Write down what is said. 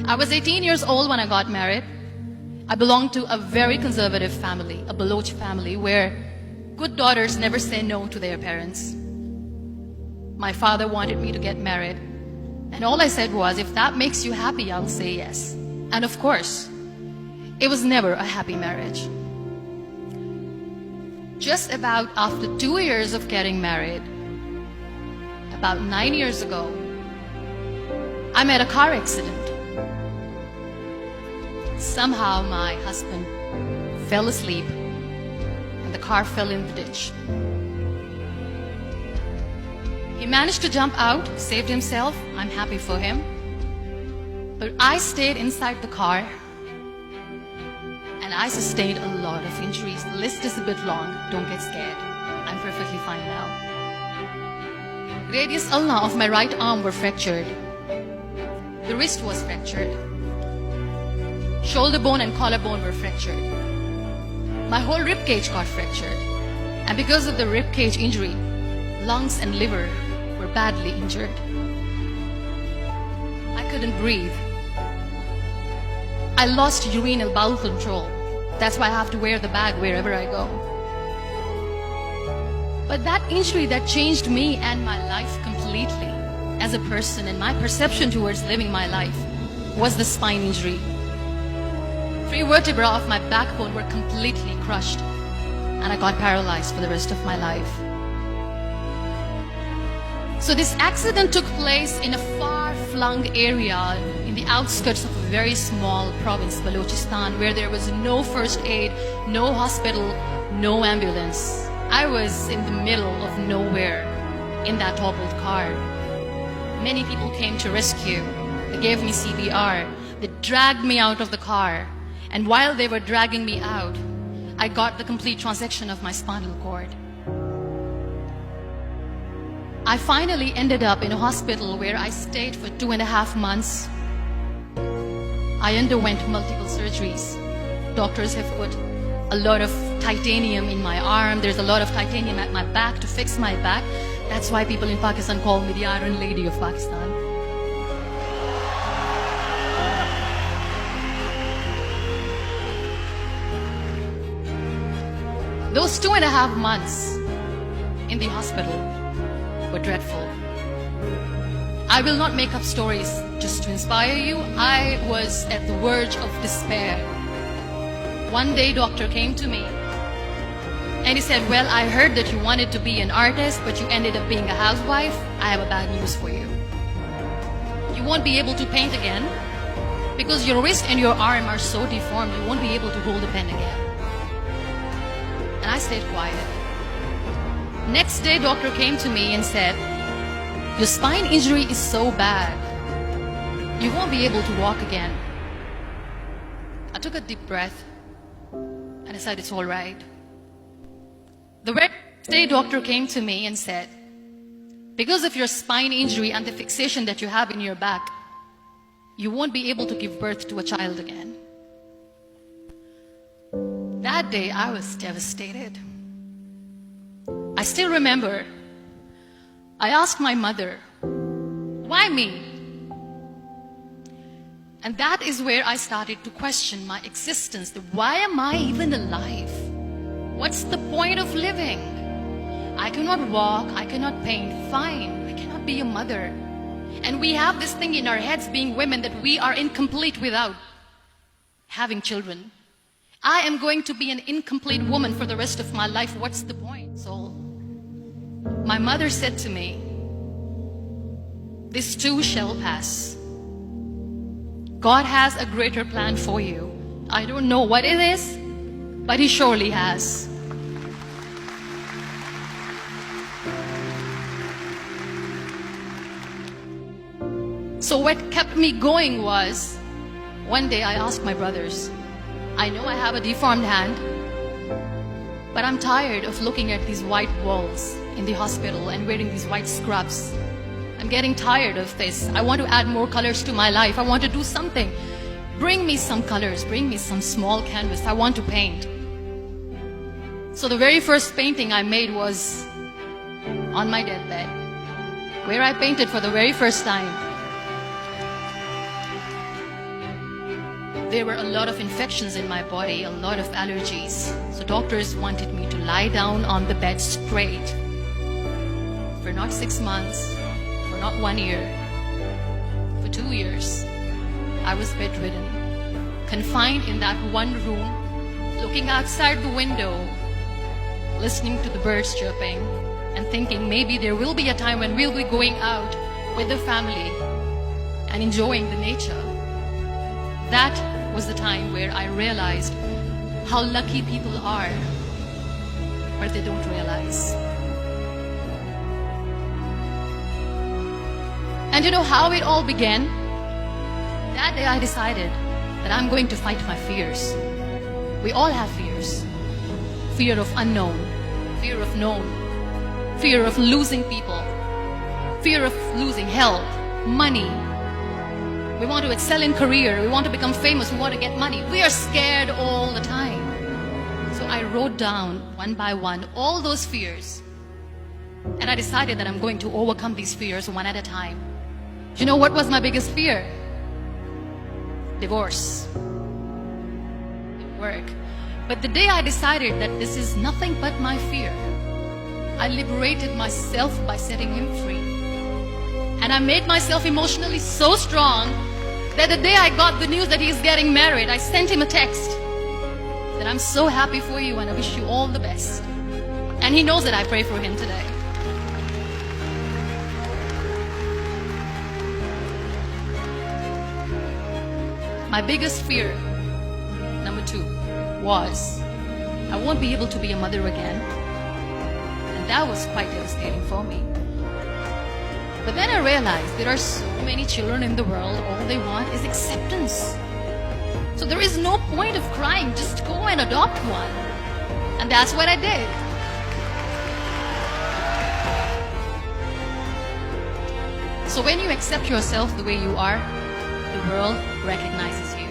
I was 18 years old when I got married. I belonged to a very conservative family, a Baloch family, where good daughters never say no to their parents. My father wanted me to get married, and all I said was, if that makes you happy, I'll say yes. And of course, it was never a happy marriage. Just about after 2 years of getting married, about 9 years ago, I met a car accident. Somehow my husband fell asleep and the car fell in the ditch. He managed to jump out, saved himself. I'm happy for him. But I stayed inside the car and I sustained a lot of injuries. The list is a bit long. Don't get scared. I'm perfectly fine now. Radius ulna of my right arm were fractured. The wrist was fractured. Shoulder bone and collarbone were fractured. My whole rib cage got fractured. And because of the rib cage injury, lungs and liver were badly injured. I couldn't breathe. I lost urinary bowel control. That's why I have to wear the bag wherever I go. But that injury that changed me and my life completely as a person and my perception towards living my life was the spine injury. 3 vertebrae of my backbone were completely crushed and I got paralyzed for the rest of my life. So this accident took place in a far-flung area in the outskirts of a very small province, Balochistan, where there was no first aid, no hospital, no ambulance. I was in the middle of nowhere in that toppled car. Many people came to rescue. They gave me CPR. They dragged me out of the car. And while they were dragging me out, I got the complete transection of my spinal cord. I finally ended up in a hospital where I stayed for 2.5 months. I underwent multiple surgeries. Doctors have put a lot of titanium in my arm. There's a lot of titanium at my back to fix my back. That's why people in Pakistan call me the Iron Lady of Pakistan. Those 2.5 months in the hospital were dreadful. I will not make up stories just to inspire you. I was at the verge of despair. One day, doctor came to me and he said, well, I heard that you wanted to be an artist, but you ended up being a housewife. I have a bad news for you. You won't be able to paint again because your wrist and your arm are so deformed, you won't be able to hold a pen again. And I stayed quiet. Next day, doctor came to me and said, your spine injury is so bad, you won't be able to walk again. I took a deep breath and I said, it's all right. The very next day, doctor came to me and said, because of your spine injury and the fixation that you have in your back, you won't be able to give birth to a child again. That day, I was devastated. I still remember, I asked my mother, why me? And that is where I started to question my existence. Why am I even alive? What's the point of living? I cannot walk, I cannot paint, fine, I cannot be a mother. And we have this thing in our heads, being women, that we are incomplete without having children. I am going to be an incomplete woman for the rest of my life. What's the point? So my mother said to me, this too shall pass. God has a greater plan for you. I don't know what it is, but He surely has. So what kept me going was, one day I asked my brothers, I know I have a deformed hand, but I'm tired of looking at these white walls in the hospital and wearing these white scrubs. I'm getting tired of this. I want to add more colors to my life. I want to do something. Bring me some colors. Bring me some small canvas. I want to paint. So the very first painting I made was on my deathbed, where I painted for the very first time. There were a lot of infections in my body, a lot of allergies. So doctors wanted me to lie down on the bed straight for not 6 months, for not 1 year, for 2 years. I was bedridden, confined in that one room, looking outside the window, listening to the birds chirping, and thinking maybe there will be a time when we'll be going out with the family and enjoying the nature. That was the time where I realized how lucky people are, but they don't realize. And you know how it all began? That day I decided that I'm going to fight my fears. We all have fears. Fear of unknown, fear of known, fear of losing people, fear of losing health, money. We want to excel in career, we want to become famous, we want to get money. We are scared all the time. So I wrote down one by one all those fears. And I decided that I'm going to overcome these fears one at a time. You know what was my biggest fear? Divorce. Didn't work. But the day I decided that this is nothing but my fear, I liberated myself by setting him free. And I made myself emotionally so strong that the day I got the news that he's getting married, I sent him a text that I'm so happy for you and I wish you all the best. And he knows that I pray for him today. My biggest fear, number 2, was I won't be able to be a mother again. And that was quite devastating for me. But then I realized there are so many children in the world, all they want is acceptance. So there is no point of crying, just go and adopt one. And that's what I did. So when you accept yourself the way you are, the world recognizes you.